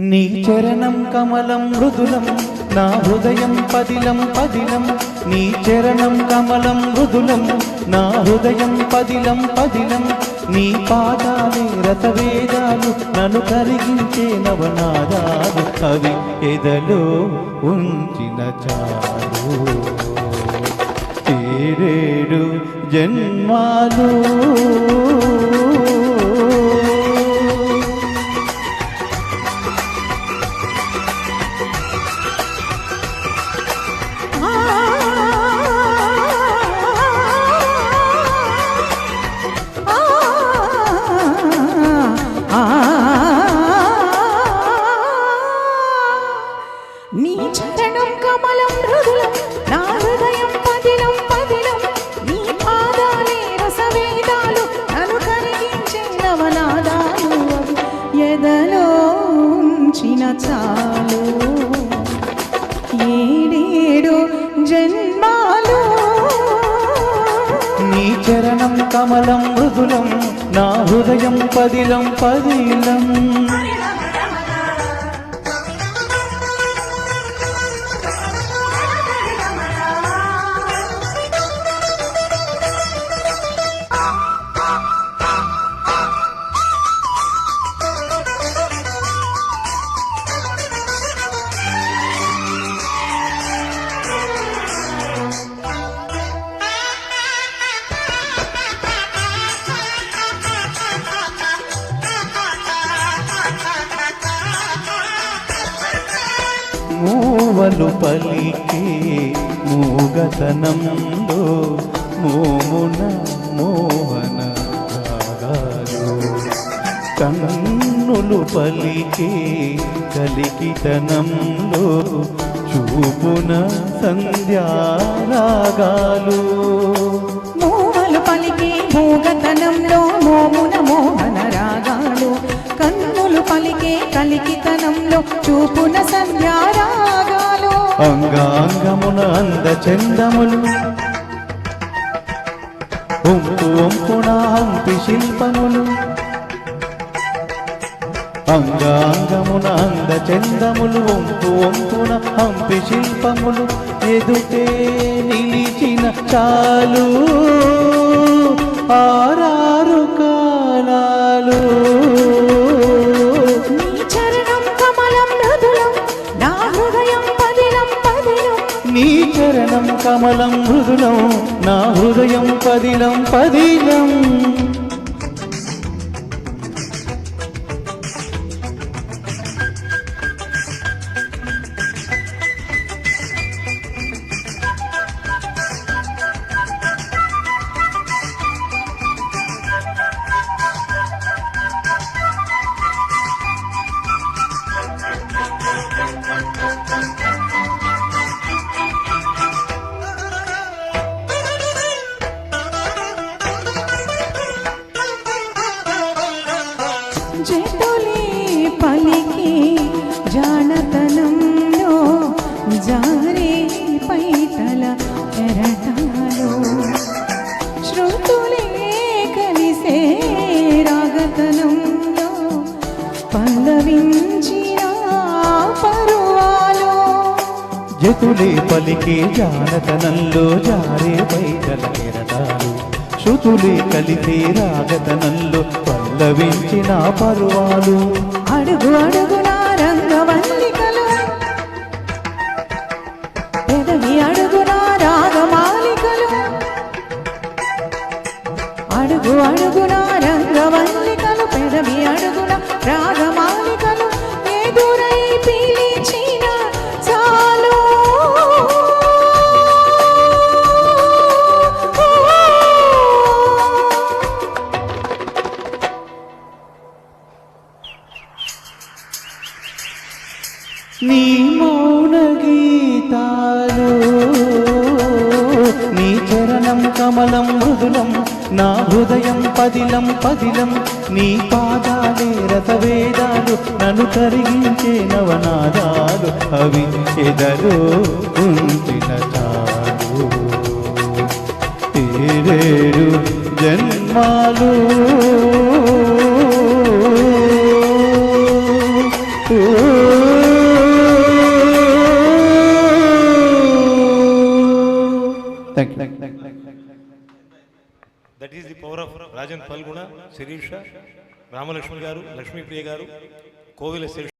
నీ చరణం కమలం మృదులం నా హృదయం పదిలం పదిలం నీ చరణం కమలం మృదులం నా హృదయం పదిలం పదిలం నీ పాదాలే రసవేదాలు నన్ను కరిగించే నవనాదాలు అవి ఎదలో ఉంచిన చాలు ఏడేడు జన్మాలు నీ చరణం కమలం మృదులం నా హృదయం పదిలం పదిలం నీ పాదాలే రసవేదాలు నన్ను కరిగించే నవనాదాలు ఎదలో ఉంచిన చాలు ఏడేడు జన్మాలు నీ చరణం కమలం మృదులం నా హృదయం పదిలం పదిలం మూవలు పలికే మూగతనంలో మోమున మోహన రాగాలు కన్నులు పలికే కలికితనంలో చూపున సంధ్యారాగాలు మూవలు పలికే మూగతనంలో మోమున మోహన రాగాలు కన్నులు పలికే కలికితనంలో చూపున సంధ్యారాగాలు అంగాంగమున అంద చందములు ఒంపు ఒంపున హంపి శిల్పములు అంగాంగమున అంద చందములు ఒంపు ఒంపున హంపి శిల్పములు ఎదుటే నిలిచిన చాలు ఆరారు కాలాలు నీ చరణం కమలం మృదులం నా హృదయం పదిలం పదిలం జతులే పలికి జానతనంలో జారే పైటల ఎరటాలో శృతులే కలిసే రాగతనంలో పల్లవించిన పరువాలో జతులే పలికే జానతనంలో జారే పైటల ఎరటాలు శృతులే కలిసే రాగతనంలో పల్లవించిన పరువాలు అడుగు అడుగున రంగవల్లికలు పెదవి అడుగున రాగమాలికలు అడుగు అడుగున రంగవల్లికలు పెదవి అడుగున రాగమాలికలు ఎదురై పిలిచిన చాలు నీ మౌన గీతాలు నీ చరణం కమలం మృదులం నా హృదయం పదిలం పదిలం నీ పాదాలే రసవేదాలు నన్ను కరిగించే నవనాదాలు అవి ఎదలో ఉంచిన చాలు ఏడేడు జన్మాలు thank you. That is the power of Rajan Palguna, Shirisha, Ramalakshmi గారు, లక్ష్మీప్రియ గారు, కోవిల శిరీష.